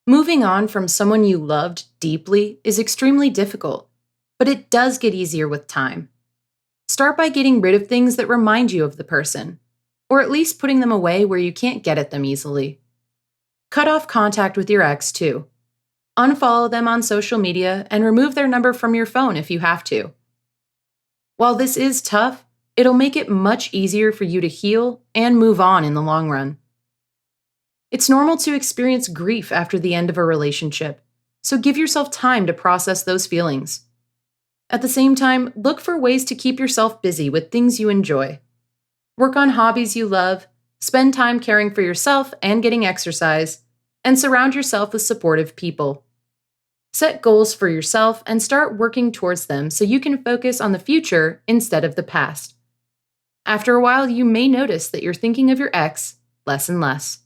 Moving on from someone you loved deeply is extremely difficult, but it does get easier with time. Start by getting rid of things that remind you of the person, or at least putting them away where you can't get at them easily. Cut off contact with your ex, too. Unfollow them on social media and remove their number from your phone if you have to. While this is tough, it'll make it much easier for you to heal and move on in the long run. It's normal to experience grief after the end of a relationship, so give yourself time to process those feelings. At the same time, look for ways to keep yourself busy with things you enjoy. Work on hobbies you love, spend time caring for yourself and getting exercise, and surround yourself with supportive people. Set goals for yourself and start working towards them so you can focus on the future instead of the past. After a while, you may notice that you're thinking of your ex less and less.